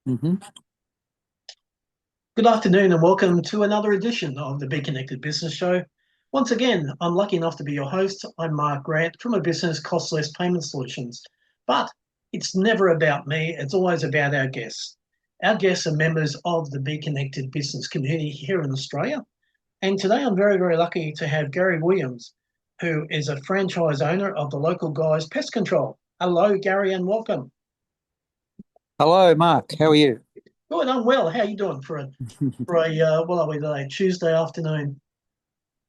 hmm Good afternoon and welcome to another edition of the Bconnected Business Show. Once again, I'm lucky enough to be your host. I'm Mark Grant from a business Cost Less Payment Solutions. But it's never about me, it's always about our guests. Our guests are members of the Bconnected business community here in Australia. And today I'm very, very lucky to have Garry Wlliams, who is a franchise owner of the local Guys Pest Control. Hello, Garry, and welcome. Hello, Mark. How are you? Good, I'm well. How are you doing for a what are we today? Tuesday afternoon.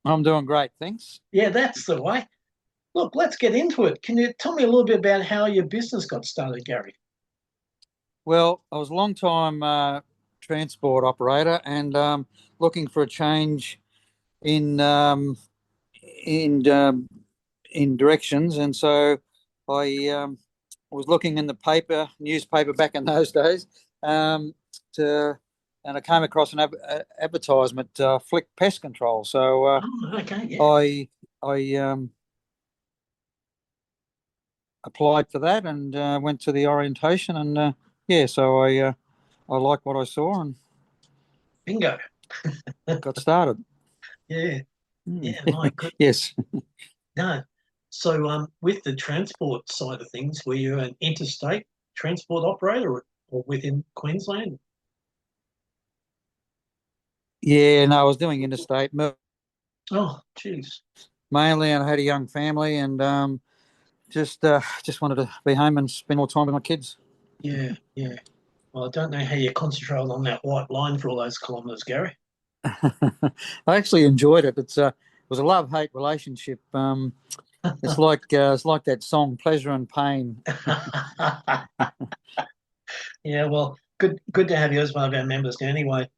I'm doing great, thanks. Yeah, that's the way. Look, let's get into it. Can you tell me a little bit about how your business got started, Garry? Well, I was a long time transport operator and looking for a change in um, in um, in directions, and so I was looking in the newspaper back in those days, um, to, and I came across an advertisement, Flick Pest Control. So Oh, okay, yeah. I applied for that and went to the orientation, and yeah, so I liked what I saw and Bingo. got started. Yeah, Mm. yeah, my goodness. Yes. No. So, with the transport side of things, were you an interstate transport operator or within Queensland? Yeah, no, I was doing interstate Oh, geez. mainly, and I had a young family, and just wanted to be home and spend more time with my kids. Yeah, yeah. Well, I don't know how you concentrated on that white line for all those kilometres, Garry. I actually enjoyed it. It was a love-hate relationship. It's like that song, Pleasure and Pain. Yeah, well, good to have you as one of our members now anyway.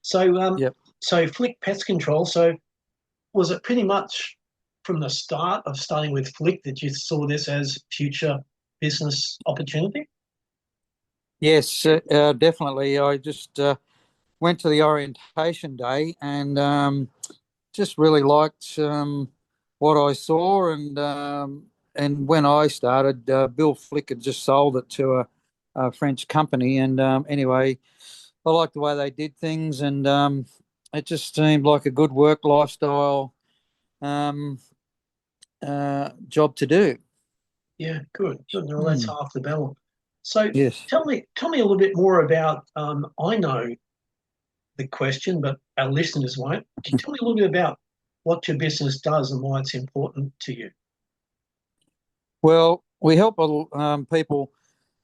So, Yep. so Flick Pest Control. So, was it pretty much from the start of starting with Flick that you saw this as future business opportunity? Yes, definitely. I just went to the orientation day and just really liked what I saw, and when I started, Bill Flick had just sold it to a French company, and anyway, I liked the way they did things, and it just seemed like a good work lifestyle um, job to do. Yeah, good, good. Well, that's Hmm. half the battle. So, Yes. tell me a little bit more about. I know the question, but our listeners won't. Can you tell me a little bit about what your business does and why it's important to you? Well, we help people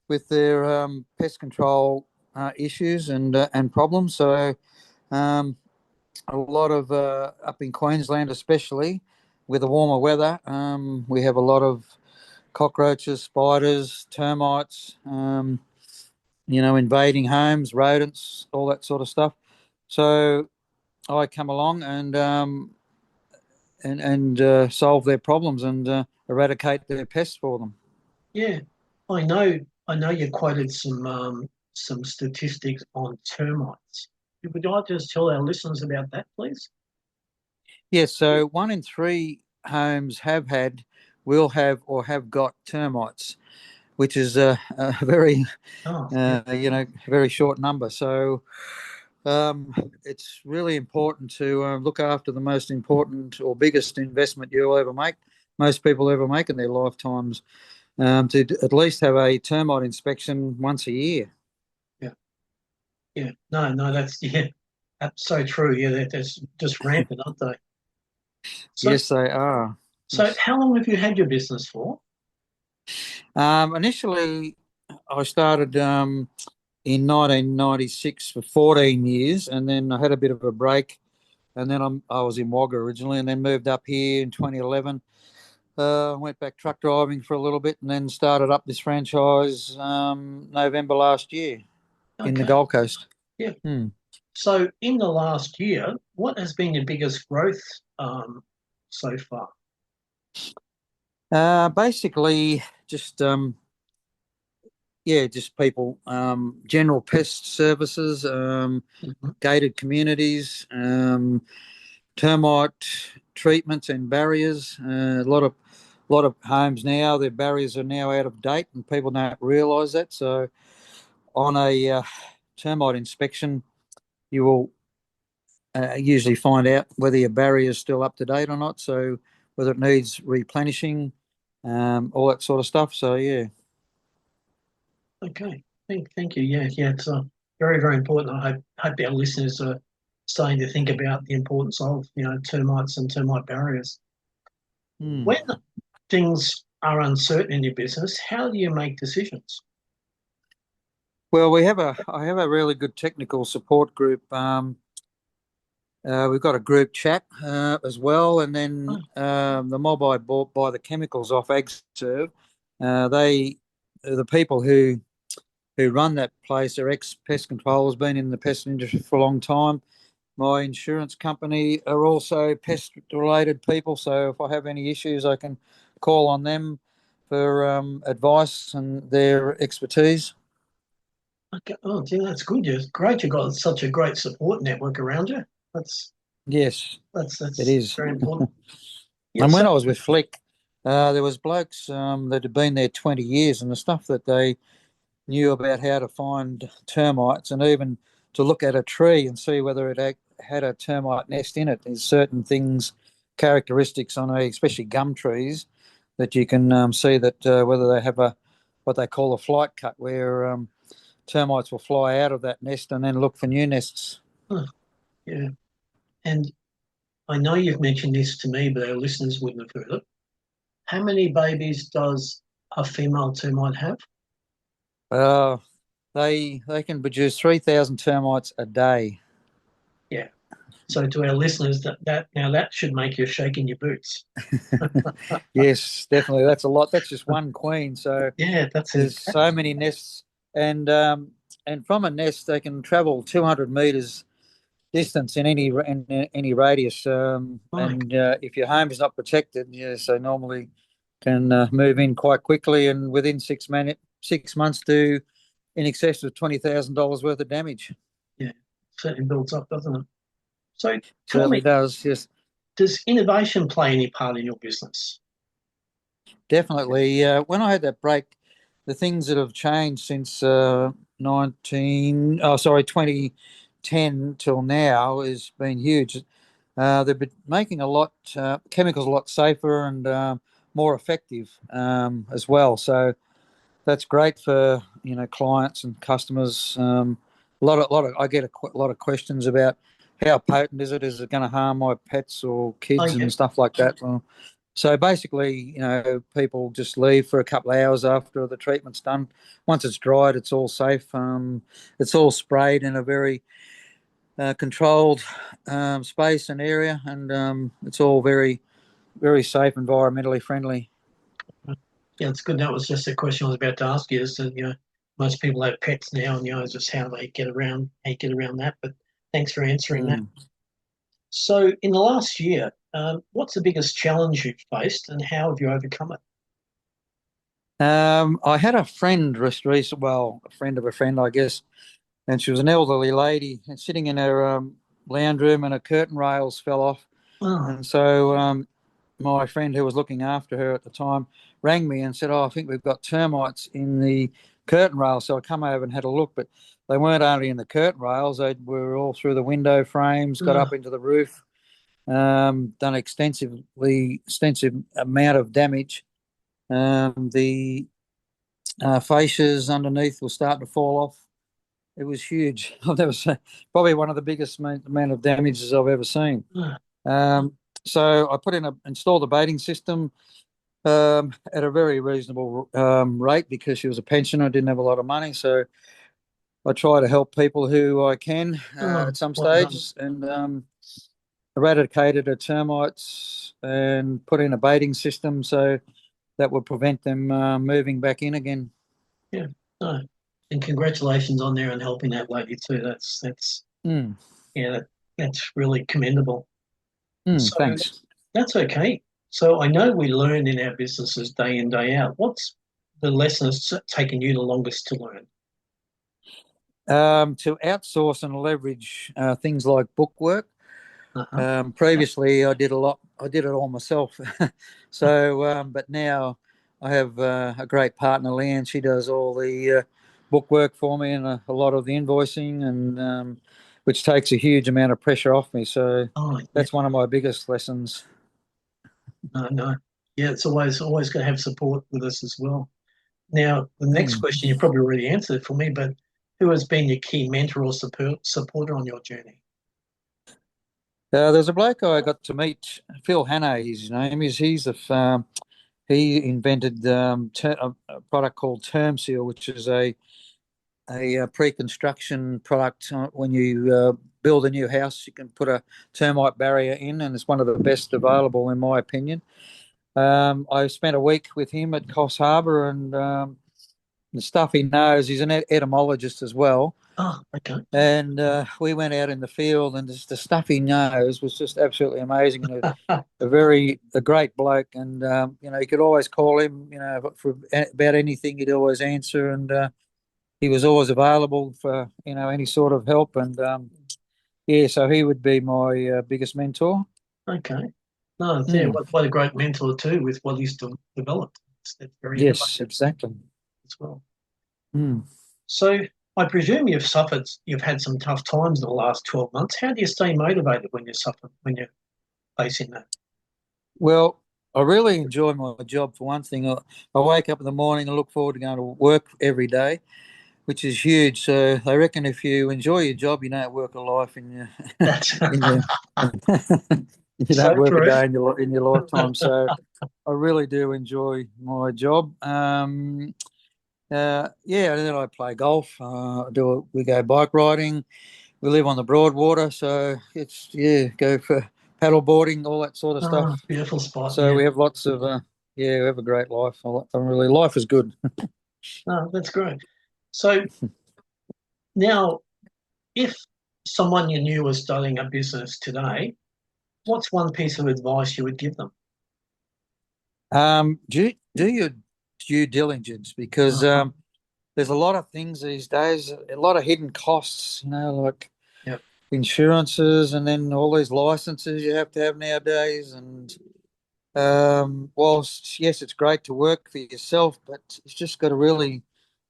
with their pest control issues and problems. So um, a lot of up in Queensland, especially with the warmer weather, we have a lot of cockroaches, spiders, termites, invading homes, rodents, all that sort of stuff. So I come along and solve their problems and eradicate their pests for them. Yeah, I know. I know you quoted some statistics on termites. Would you like to just tell our listeners about that, please? Yes, so 1 in 3 homes will have, or have got termites, which is a very, Oh, yeah, very short number. So it's really important to look after the most important or biggest investment you'll ever make, most people ever make in their lifetimes, to at least have a termite inspection once a year. yeah, yeah. No, no, that's yeah, that's so true. Yeah, they're just rampant, aren't they? So, Yes, they are. so Yes. how long have you had your business for? Initially, I started in 1996 for 14 years, and then I had a bit of a break, and then I was in Wagga originally, and then moved up here in 2011. Went back truck driving for a little bit, and then started up this franchise November last year in the Okay, Gold Coast. yeah. Hmm. So, in the last year, what has been your biggest growth so far? Basically, just yeah, just people, general pest services, Mhm. gated communities, termite treatments and barriers. A lot of homes now, their barriers are now out of date, and people don't realise that. So, on a termite inspection, you will usually find out whether your barrier is still up to date or not. So whether it needs replenishing, all that sort of stuff. So yeah. Okay. Thank you. Yeah. It's very, very important. I hope our listeners are starting to think about the importance of, termites and termite barriers. Hmm. When things are uncertain in your business, how do you make decisions? Well, I have a really good technical support group. We've got a group chat as well, and then Oh, the mob I bought by the chemicals off AgServe. They, the people who run that place are ex pest controllers, been in the pest industry for a long time. My insurance company are also pest related people, so if I have any issues, I can call on them for advice and their expertise. okay. Oh, gee, that's good. Great. You've got such a great support network around you. That's Yes, it that's is. very important. Yeah. And So, when I was with Flick, there was blokes that had been there 20 years, and the stuff that they knew about how to find termites and even to look at a tree and see whether it had a termite nest in it. There's certain things, characteristics on especially gum trees, that you can see that whether they have a what they call a flight cut, where termites will fly out of that nest and then look for new nests. oh, yeah. And I know you've mentioned this to me, but our listeners wouldn't have heard it. How many babies does a female termite have? Uh, they can produce 3,000 termites a day. Yeah. So to our listeners, that should make you shake in your boots. Yes, definitely. That's a lot. That's just one queen. So Yeah, that's there's incredible. so many nests, and from a nest they can travel 200 meters distance in any radius. My, And if your home is not protected, yes, they normally can move in quite quickly, and within 6 months do in excess of $20,000 worth of damage. yeah, certainly builds up, doesn't it? So tell Certainly me, does. Yes. does innovation play any part in your business? Definitely. When I had that break, the things that have changed since 2010 till now has been huge. They've been making a lot chemicals a lot safer and more effective as well. So that's great for clients and customers. I get a lot of questions about how potent is it? Is it going to harm my pets or Oh, kids yeah. and stuff like that? Well, so basically, people just leave for a couple of hours after the treatment's done. Once it's dried, it's all safe. It's all sprayed in a very controlled space and area, and it's all very, very safe, environmentally friendly. Yeah, it's good. That was just a question I was about to ask you. Is that, most people have pets now, and just how you get around that. But thanks for answering that. Mm. So, in the last year, what's the biggest challenge you've faced, and how have you overcome it? I had a friend just recently, well, a friend of a friend, I guess, and she was an elderly lady and sitting in her lounge room, and her curtain rails fell off. Oh, And so my friend who was looking after her at the time rang me and said, "Oh, I think we've got termites in the curtain rails." So I come over and had a look, but they weren't only in the curtain rails; they were all through the window frames, got oh, up into the roof, done extensive amount of damage. The fascias underneath were starting to fall off. It was huge. I've never seen probably one of the biggest amount of damages I've ever seen. oh, Um, so I installed a baiting system at a very reasonable rate because she was a pensioner, didn't have a lot of money. So I try to help people who I can oh, at some well done. stages, and eradicated her termites and put in a baiting system so that would prevent them moving back in again. Yeah, no, and congratulations on there and helping that lady too. That's Mm, yeah, that's really commendable. So thanks. that's okay. So I know we learn in our businesses day in, day out. What's the lesson that's taken you the longest to learn? To outsource and leverage things like bookwork. Uh-huh. Previously, I did a lot. I did it all myself. So, but now I have a great partner, Leanne. She does all the book work for me and a lot of the invoicing, and which takes a huge amount of pressure off me. So Oh, yeah. that's one of my biggest lessons. No, no. Yeah, it's always going to have support with us as well. Now, the next Hmm. question, you probably already answered it for me, but who has been your key mentor or supporter on your journey? There's a bloke I got to meet, Phil Hannay, his name is. He invented a product called Term Seal, which is a pre-construction product. When you build a new house, you can put a termite barrier in, and it's one of the best available, in my opinion. I spent a week with him at Coffs Harbour, and the stuff he knows, he's an etymologist as well. Oh, okay. And we went out in the field, and just the stuff he knows was just absolutely amazing. And a great bloke, and you could always call him, for about anything. He'd always answer, and he was always available for any sort of help. And yeah, so he would be my biggest mentor. Okay. No, yeah, Mm. what a great mentor too with what he's developed. It's very Yes, innovative exactly. as well. Mm. So I presume you've had some tough times in the last 12 months. How do you stay motivated when you're facing that? Well, I really enjoy my job for one thing. I wake up in the morning and look forward to going to work every day, which is huge. So I reckon if you enjoy your job, you don't work a life in your That's in your you so don't work a true. day in your lifetime. So I really do enjoy my job. Yeah, and then I play golf. We go bike riding. We live on the Broadwater, so it's go for paddle boarding, all that sort of Oh, stuff. beautiful spot. So Yeah. we have lots of we have a great life. Life is good. Oh, that's great. So now, if someone you knew was starting a business today, what's one piece of advice you would give them? Do your due diligence, because Uh-huh. there's a lot of things these days, a lot of hidden costs, like Yep. insurances, and then all these licenses you have to have nowadays. And whilst yes, it's great to work for yourself, but you've just got to really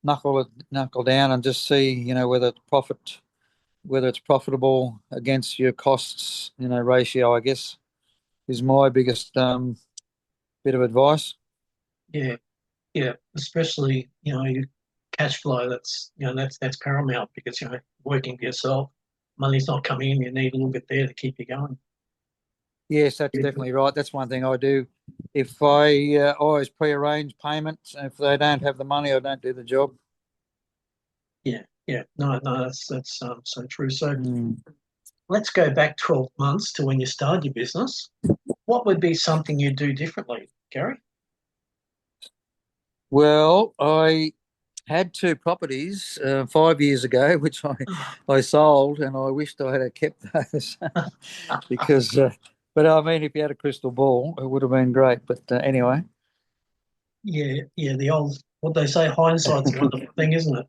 knuckle down and just see, whether it's profitable against your costs, ratio, I guess, is my biggest bit of advice. Yeah. Yeah. Especially, your cash flow, that's paramount because, working for yourself, money's not coming in, you need a little bit there to keep you going. Yes, that's definitely right. That's one thing I do. If I always pre-arrange payments, if they don't have the money, I don't do the job. Yeah. Yeah. No, no, that's so true. So Mm. let's go back 12 months to when you started your business. What would be something you'd do differently, Gary? Well, I had two properties 5 years ago, which I sold, and I wished I had kept those because, but I mean, if you had a crystal ball, it would have been great. But anyway, Yeah, yeah, the old, what they say, hindsight's a wonderful thing, isn't it?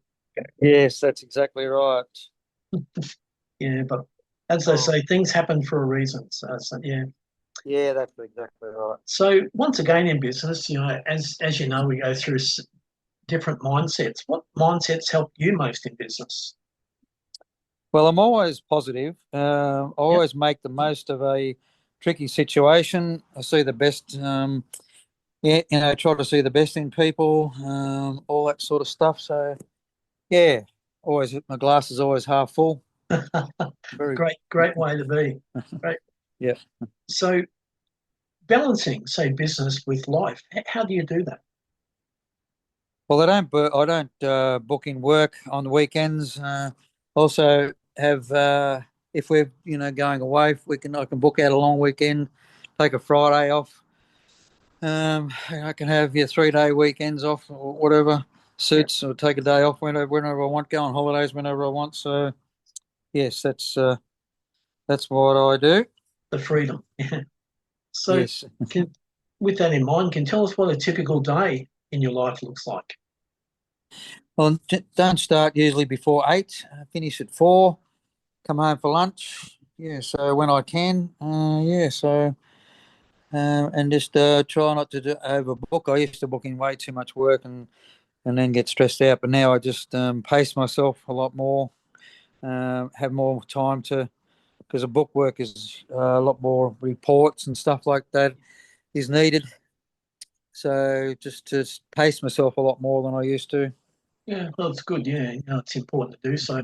yes, that's exactly right. Yeah, but as they Oh, say, things happen for a reason. So yeah. yeah, that's exactly right. So once again in business, as you know, we go through different mindsets. What mindsets help you most in business? Well, I'm always positive. I Yep. always make the most of a tricky situation. I see the best. Yeah, try to see the best in people. All that sort of stuff. So yeah, always my glass is always half full. Very. Great way to be. Great. Yeah. So balancing, say, business with life, how do you do that? Well, I don't book in work on the weekends. Also have if we're going away, I can book out a long weekend, take a Friday off. I can have your 3 day weekends off or whatever Yeah, suits, or take a day off whenever I want, go on holidays whenever I want. So yes, that's what I do. the freedom. Yeah. So Yes. can, with that in mind, can you tell us what a typical day in your life looks like? Well, don't start usually before 8. Finish at 4. Come home for lunch. Yeah. So when I can. Yeah. So and just try not to overbook. I used to book in way too much work, and and then get stressed out. But now I just pace myself a lot more, have more time to, because the book work is a lot more reports and stuff like that is needed. So just to pace myself a lot more than I used to. Yeah, well, it's good. Yeah, it's important to do so.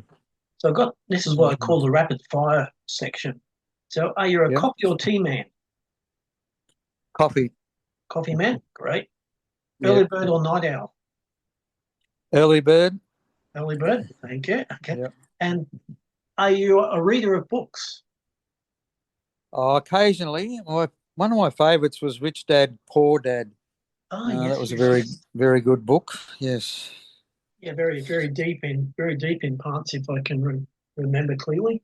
So I've got this is what I Mhm. call the rapid fire section. So are you a Yep. coffee or tea man? Coffee. Coffee man, great. Early Yep. bird or night owl? Early bird. Early bird, thank you. Okay. Yep. And are you a reader of books? Oh, occasionally, one of my favourites was Rich Dad Poor Dad. Oh, That yes, was a yes, very, yes. very good book. Yes. Yeah, very deep in parts, if I can remember clearly.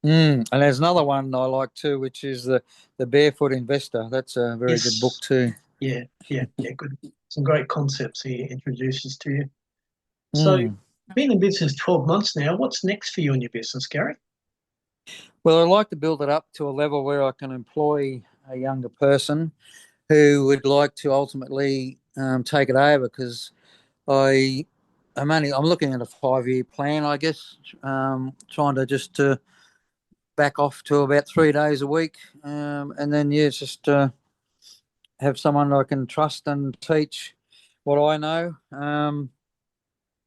And there's another one I like too, which is the Barefoot Investor. That's a very good book Yes, too. yeah, good. Some great concepts he introduces to you. So, Mm. been in business 12 months now. What's next for you in your business, Gary? Well, I'd like to build it up to a level where I can employ a younger person who would like to ultimately take it over, because I I'm looking at a 5-year plan, I guess, trying to just back off to about 3 days a week, and then yeah, just have someone I can trust and teach what I know,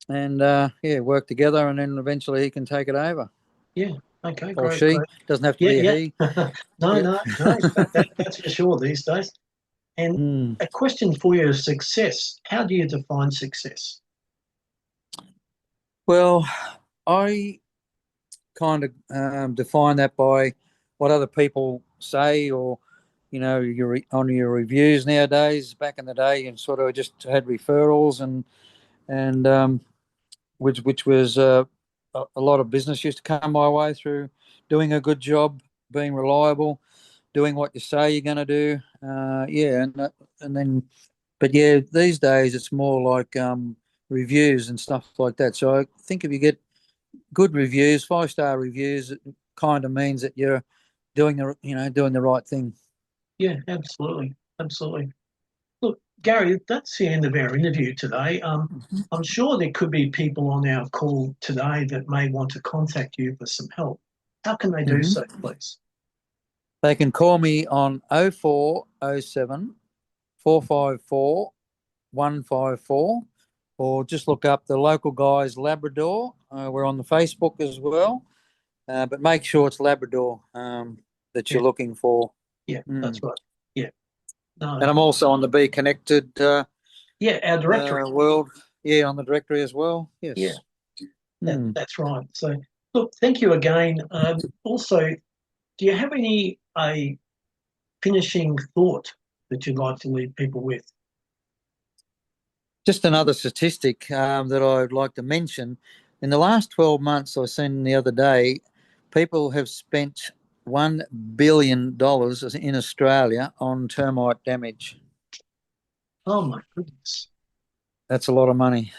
and yeah, work together, and then eventually he can take it over, Yeah. Okay. or Great. she. Great. Doesn't have to Yeah. be a Yeah. he. No. Yep. No. No. That's for sure these days. And Mm. a question for you is success. How do you define success? Well, I kind of define that by what other people say, or on your reviews nowadays. Back in the day, and sort of just had referrals, and which was a lot of business used to come my way through doing a good job, being reliable, doing what you say you're going to do. Yeah, and then, but yeah, these days it's more like reviews and stuff like that. So I think if you get good reviews, 5-star reviews, it kind of means that you're doing the right thing. Yeah. Absolutely. Absolutely. Look, Gary, that's the end of our interview today. I'm sure there could be people on our call today that may want to contact you for some help. How can they do so, Hmm. please? They can call me on 0407 454 154, or just look up the local guys Labrador. We're on the Facebook as well, but make sure it's Labrador that Yeah. you're looking for. Yeah. That's Mm. right. Yeah. No. And I'm also on the Bconnected Yeah. Our directory. world. Yeah, on the directory as well. Yeah. Yes. Mm. That's right. So, look, thank you again. Also, do you have any a finishing thought that you'd like to leave people with? Just another statistic that I'd like to mention. In the last 12 months, I seen the other day, people have spent $1 billion in Australia on termite damage. Oh my goodness. That's a lot of money.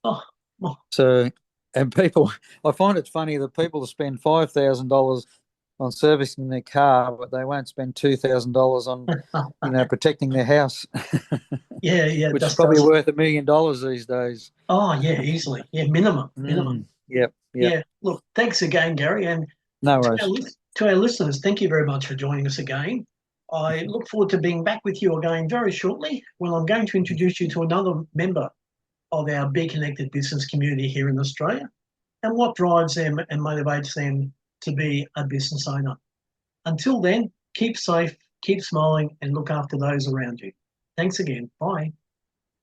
Oh, oh. So, and people, I find it funny that people spend $5,000 on servicing their car, but they won't spend $2,000 on, protecting their house, Yeah, yeah, it which is just probably does. worth $1 million these days. Oh, yeah, easily. Yeah, minimum, minimum. Yep, yep. Yeah. Look, thanks again, Gary, and No to our worries. to our listeners, thank you very much for joining us again. I look forward to being back with you again very shortly when I'm going to introduce you to another member of our Be Connected business community here in Australia and what drives them and motivates them to be a business owner. Until then, keep safe, keep smiling, and look after those around you. Thanks again. Bye.